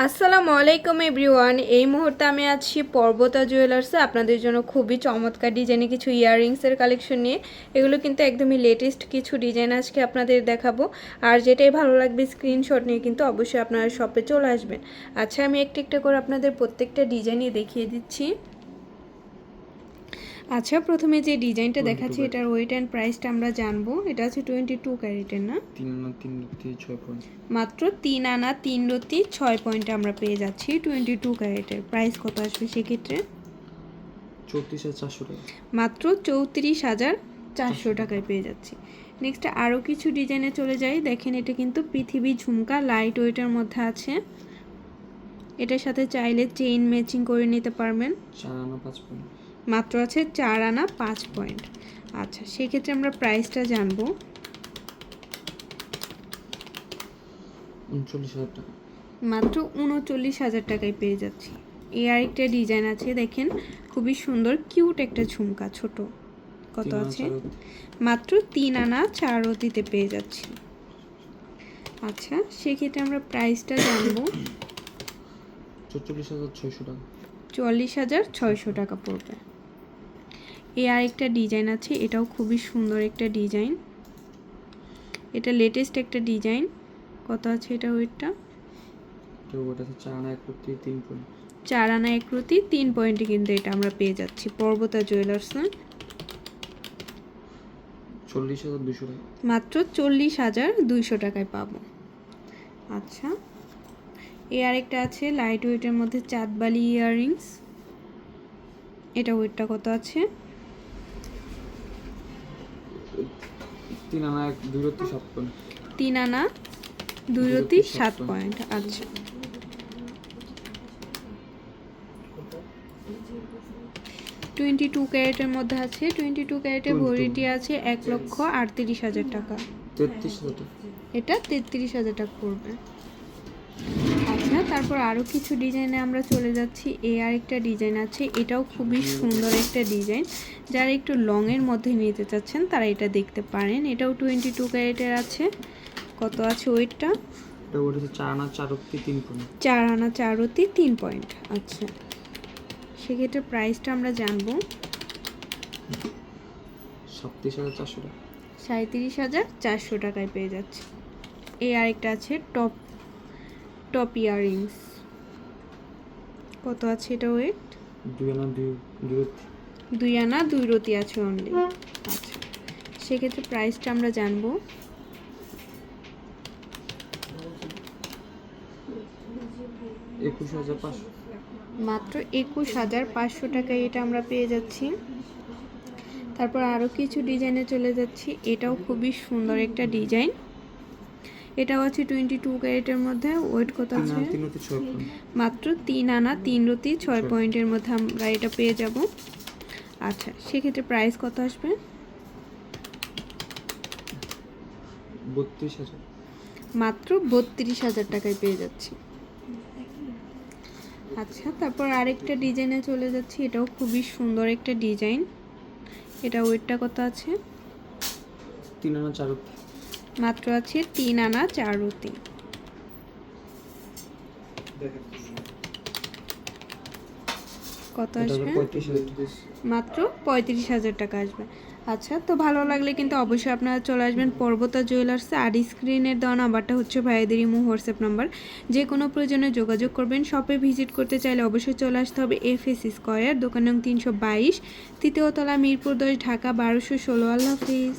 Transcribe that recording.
আসসালামু আলাইকুম এভরিওয়ান। এই মুহূর্তে আমি আছি পর্বতা জুয়েলার্সে আপনাদের জন্য খুবই চমৎকার ডিজাইনে কিছু ইয়াররিংসের কালেকশন নিয়ে। এগুলো কিন্তু একদমই লেটেস্ট কিছু ডিজাইন আজকে আপনাদের দেখাবো। আর যেটাই ভালো লাগবে স্ক্রিনশট নিয়ে কিন্তু অবশ্যই আপনারা শপে চলে আসবেন। আচ্ছা, আমি একটা একটা করে আপনাদের প্রত্যেকটা ডিজাইনই দেখিয়ে দিচ্ছি। আচ্ছা, প্রথমে যে ডিজাইনটা দেখাচ্ছি এটার ওয়েট অ্যান্ড প্রাইসটা আমরা জানবো। এটা আছে 22 ক্যারেটের, না? 3 আনা 3 রতি 6 পয়েন্ট। মাত্র 3 আনা 3 রতি 6 পয়েন্টে আমরা পেয়ে যাচ্ছি 22 ক্যারেটের। প্রাইস কত আসবে সেক্ষেত্রে? 34,400 টাকা। মাত্র 34,400 টাকায় পেয়ে যাচ্ছি। নেক্সট আরও কিছু ডিজাইনে চলে যাই। দেখেন, এটা কিন্তু পৃথিবী ঝুমকা লাইট ওয়েটের মধ্যে আছে। এটার সাথে চাইলে চেইন ম্যাচিং করে নিতে পারবেন। 4 আনা 5 পয়েন্ট। মাত্র আছে 4 আনা 5 পয়েন্ট। আচ্ছা, সেক্ষেত্রে আমরা প্রাইসটা জানবো। 39,000 টাকা। মাত্র 39,000 টাকায় পেয়ে যাচ্ছি। এই আরেকটা ডিজাইন আছে, দেখেন খুবই সুন্দর কিউট একটা ঝুমকা ছোট। কত আছে? মাত্র 3 আনা 4 রতিতে পেয়ে যাচ্ছি। আচ্ছা, সেক্ষেত্রে আমরা প্রাইসটা জানবো। 44,600 টাকা। 44,600 টাকা পড়বে। এই আরেকটা ডিজাইন আছে, এটাও খুবই সুন্দর একটা ডিজাইন। এটা লেটেস্ট একটা ডিজাইন। কত আছে এটা ওয়েটটা? তো ওটা আছে 4 আনা 1 রতি 3 পয়েন্ট। 4 আনা 1 রতি 3 পয়েন্টে কিন্তু এটা আমরা পেয়ে যাচ্ছি পর্বতা জুয়েলার্স। 40,200 টাকা। মাত্র 40,200 টাকায় পাবো। আচ্ছা, এই আরেকটা আছে লাইট ওয়েটের মধ্যে চাঁদবালি ইয়াররিংস। এটা ওয়েটটা কত আছে? 3 আনা 2 রতি 7 পয়েন্ট। 3 আনা 2 রতি 7 পয়েন্ট। আচ্ছা, টোয়েন্টি টু ক্যারেটের মধ্যে আছে। 22 ক্যারেটের ভরিটি আছে 1,38,000 টাকা। 33,000 টাকা। এটা 33,000 টাকা পড়বে। আচ্ছা, তারপর আরও কিছু ডিজাইনে আমরা চলে যাচ্ছি। এই আরেকটা ডিজাইন আছে, এটাও খুবই সুন্দর একটা ডিজাইন। যারা একটু লংয়ের মধ্যে নিতে চাচ্ছেন তারা এটা দেখতে পারেন। এটাও 22 ক্যারেটের আছে। কত আছে ওয়েটটা? এটা ওটা আছে 4 আনা 4 রতি 3 পয়েন্ট। 4 আনা 4 রতি 3 পয়েন্ট। আচ্ছা, সেক্ষেত্রে প্রাইসটা আমরা জানবো। 37,400 টাকা। 37,400 টাকায় পেয়ে যাচ্ছে। এই আরেকটা আছে টপ ইয়াররিংস। কত আছে এটা ওয়েট? 2 আনা 2 রতি। 2 আনা 2 রতি আছে অনলি। আচ্ছা, সেক্ষেত্রে প্রাইসটা আমরা জানবো। 21,500। মাত্র 21,500 টাকায় এটা আমরা পেয়ে যাচ্ছি। তারপর আরও কিছু ডিজাইনে চলে যাচ্ছি। এটাও খুবই সুন্দর একটা ডিজাইন। এটাও আছে 22 ক্যারেটের মধ্যে। ওয়েট কত আছে? 3 রতি 6 পয়েন্ট। মাত্র 3 আনা 3 রতি 6 পয়েন্টের মধ্যে আমরা এটা পেয়ে যাব। আচ্ছা, সেক্ষেত্রে প্রাইস কত আসবে? 32,000। মাত্র 32,000 টাকায় পেয়ে যাচ্ছি। আচ্ছা, তারপর আরেকটা ডিজাইনে চলে যাচ্ছি। এটাও খুবই সুন্দর একটা ডিজাইন। এটা ওয়েটটা কত আছে? 3 আনা 4 রতি। মাত্র আছে 3 আনা 4 রতি। কত আসবে? মাত্র 35,000 টাকা আসবে। আচ্ছা, তো ভালো লাগলে কিন্তু অবশ্যই আপনারা চলে আসবেন পর্বতা জুয়েলার্সে। আর স্ক্রিনের দেওয়া নাম্বারটা হচ্ছে ভাইয়াদের ইমো হোয়াটসঅ্যাপ নাম্বার। যে কোনো প্রয়োজনে যোগাযোগ করবেন। শপে ভিজিট করতে চাইলে অবশ্যই চলে আসতে হবে FS স্কয়ার, দোকান নং 322, তৃতীয় তলা, মিরপুর 10, ঢাকা 1216। আল্লাহ হাফিজ।